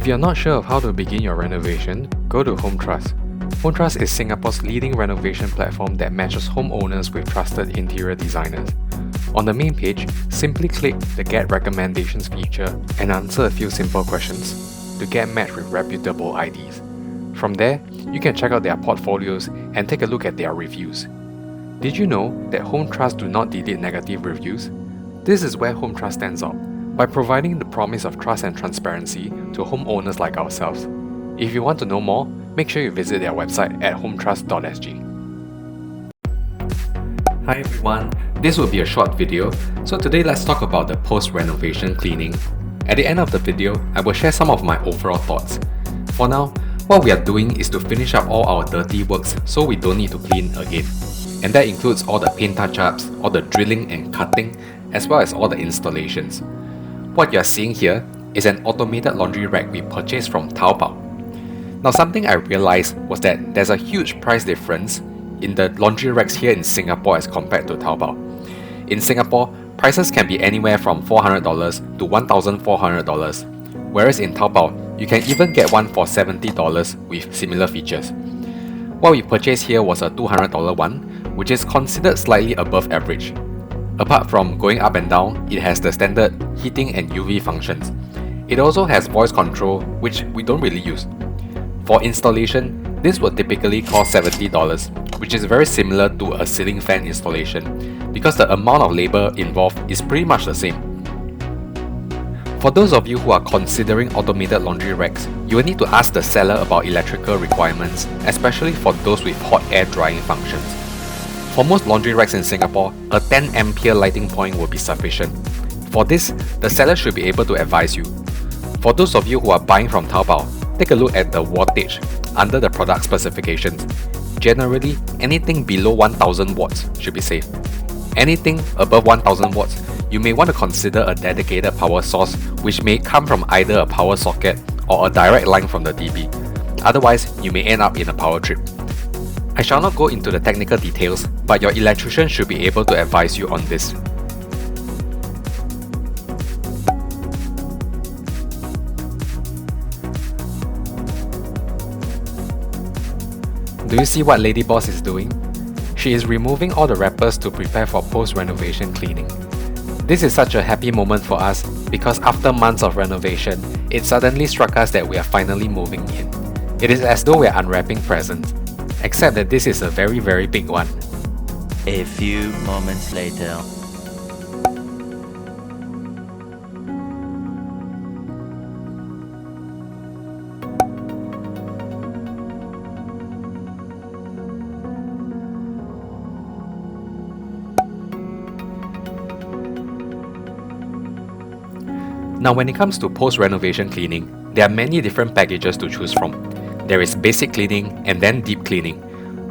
If you're not sure of how to begin your renovation, go to Home Trust. Home Trust is Singapore's leading renovation platform that matches homeowners with trusted interior designers. On the main page, simply click the Get Recommendations feature and answer a few simple questions to get matched with reputable IDs. From there, you can check out their portfolios and take a look at their reviews. Did you know that Home Trust do not delete negative reviews? This is where Home Trust stands out, by providing the promise of trust and transparency to homeowners like ourselves. If you want to know more, make sure you visit their website at hometrust.sg. Hi everyone, this will be a short video, so today let's talk about the post-renovation cleaning. At the end of the video, I will share some of my overall thoughts. For now, what we are doing is to finish up all our dirty works so we don't need to clean again. And that includes all the paint touch-ups, all the drilling and cutting, as well as all the installations. What you are seeing here is an automated laundry rack we purchased from taobao. Now something I realized was that there's a huge price difference in the laundry racks here in Singapore as compared to taobao. In Singapore, prices can be anywhere from $400 to $1,400, whereas in taobao, you can even get one for $70 with similar features. What we purchased here was a $200 one, which is considered slightly above average. Apart from going up and down, it has the standard heating and UV functions. It also has voice control, which we don't really use. For installation, this would typically cost $70, which is very similar to a ceiling fan installation, because the amount of labor involved is pretty much the same. For those of you who are considering automated laundry racks, you will need to ask the seller about electrical requirements, especially for those with hot air drying functions. For most laundry racks in Singapore, a 10 ampere lighting point will be sufficient. For this, the seller should be able to advise you. For those of you who are buying from taobao, take a look at the wattage under the product specifications. Generally, anything below 1000 watts should be safe. Anything above 1000 watts, you may want to consider a dedicated power source, which may come from either a power socket or a direct line from the DB. Otherwise, you may end up in a power trip. I shall not go into the technical details, but your electrician should be able to advise you on this. Do you see what Lady Boss is doing? She is removing all the wrappers to prepare for post-renovation cleaning. This is such a happy moment for us because after months of renovation, it suddenly struck us that we are finally moving in. It is as though we are unwrapping presents, except that this is a very big one. A few moments later. Now when it comes to post-renovation cleaning, there are many different packages to choose from. There is basic cleaning and then deep cleaning.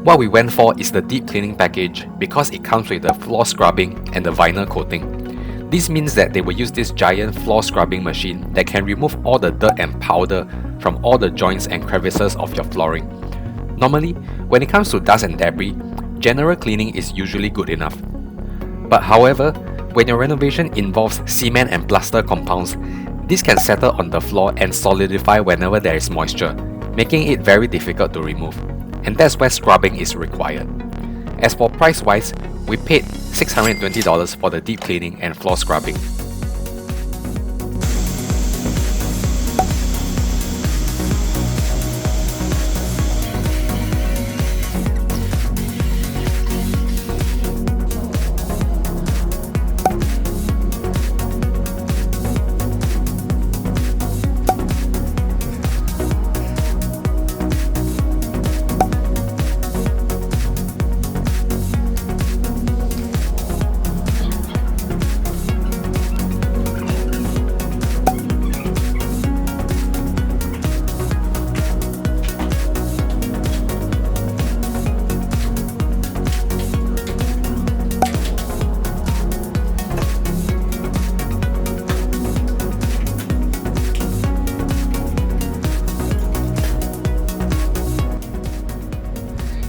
What we went for is the deep cleaning package because it comes with the floor scrubbing and the vinyl coating. This means that they will use this giant floor scrubbing machine that can remove all the dirt and powder from all the joints and crevices of your flooring. Normally, when it comes to dust and debris, general cleaning is usually good enough. But however, when your renovation involves cement and plaster compounds, this can settle on the floor and solidify whenever there is moisture, making it very difficult to remove. And that's where scrubbing is required. As for price-wise, we paid $620 for the deep cleaning and floor scrubbing.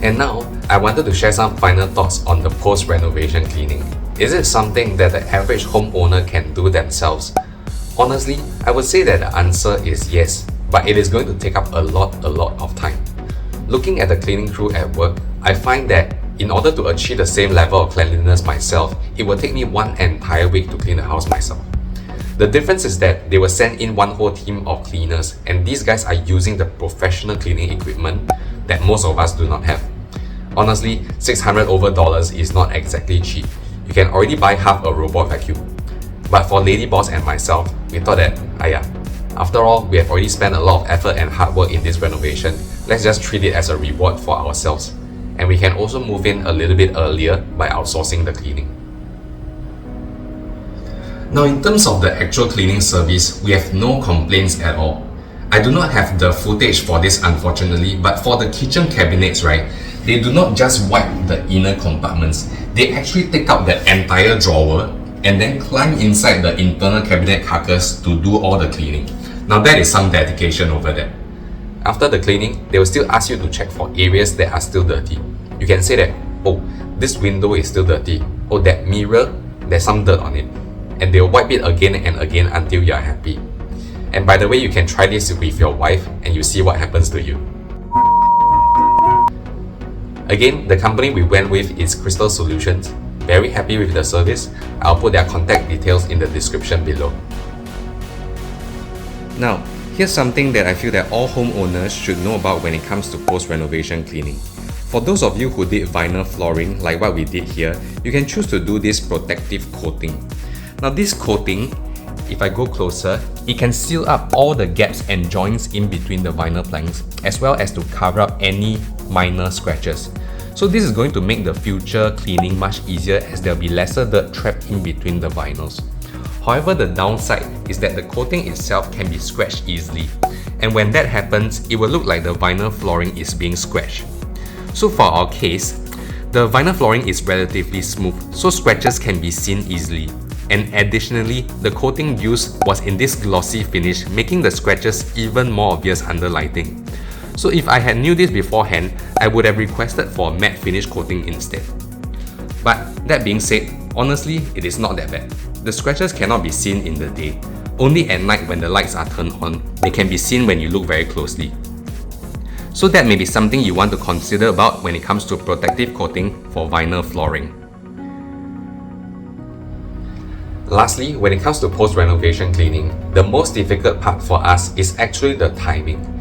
And now, I wanted to share some final thoughts on the post-renovation cleaning. Is it something that the average homeowner can do themselves? Honestly, I would say that the answer is yes. but it is going to take up a lot of time. Looking at the cleaning crew at work, I find that in order to achieve the same level of cleanliness myself, it will take me one entire week to clean the house myself. The difference is that they will send in one whole team of cleaners, and these guys are using the professional cleaning equipment that most of us do not have. Honestly, $600 over is not exactly cheap. You can already buy half a robot vacuum. But for Lady Boss and myself, we thought that, after all, we have already spent a lot of effort and hard work in this renovation, let's just treat it as a reward for ourselves. And we can also move in a little bit earlier by outsourcing the cleaning. Now, in terms of the actual cleaning service, we have no complaints at all. I do not have the footage for this unfortunately, but for the kitchen cabinets, right, they do not just wipe the inner compartments, they actually take out the entire drawer and then climb inside the internal cabinet carcass to do all the cleaning. Now that is some dedication over there. After the cleaning, they will still ask you to check for areas that are still dirty. You can say that, oh, this window is still dirty, oh, that mirror, there's some dirt on it. And they'll wipe it again and again until you are happy. And by the way, you can try this with your wife and you see what happens to you. Again, the company we went with is Krystal Solutions. Very happy with the service. I'll put their contact details in the description below. Now, here's something that I feel that all homeowners should know about when it comes to post-renovation cleaning. For those of you who did vinyl flooring like what we did here, you can choose to do this protective coating. Now this coating, if I go closer, it can seal up all the gaps and joints in between the vinyl planks, as well as to cover up any minor scratches. So this is going to make the future cleaning much easier as there will be lesser dirt trapped in between the vinyls. However, the downside is that the coating itself can be scratched easily, and when that happens, it will look like the vinyl flooring is being scratched. So for our case, the vinyl flooring is relatively smooth, so scratches can be seen easily. And additionally, the coating used was in this glossy finish, making the scratches even more obvious under lighting. So if I had knew this beforehand, I would have requested for a matte finish coating instead. But that being said, honestly, it is not that bad. The scratches cannot be seen in the day. Only at night when the lights are turned on, they can be seen when you look very closely. So that may be something you want to consider about when it comes to protective coating for vinyl flooring. Lastly, when it comes to post-renovation cleaning, the most difficult part for us is actually the timing.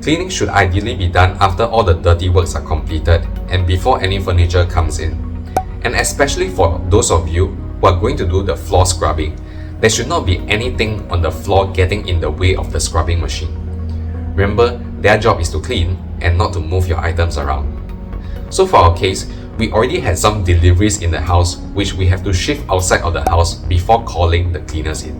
Cleaning should ideally be done after all the dirty works are completed and before any furniture comes in. And especially for those of you who are going to do the floor scrubbing, there should not be anything on the floor getting in the way of the scrubbing machine. Remember, their job is to clean and not to move your items around. So for our case, we already had some deliveries in the house which we have to shift outside of the house before calling the cleaners in.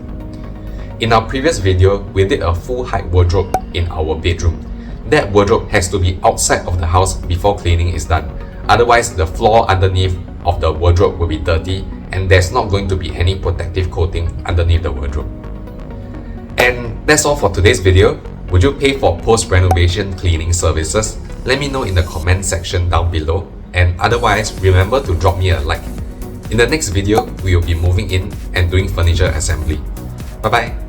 In our previous video, we did a full height wardrobe in our bedroom. That wardrobe has to be outside of the house before cleaning is done. Otherwise, the floor underneath of the wardrobe will be dirty and there's not going to be any protective coating underneath the wardrobe. And that's all for today's video. Would you pay for post-renovation cleaning services? Let me know in the comment section down below. And otherwise, remember to drop me a like. In the next video, we will be moving in and doing furniture assembly. Bye bye!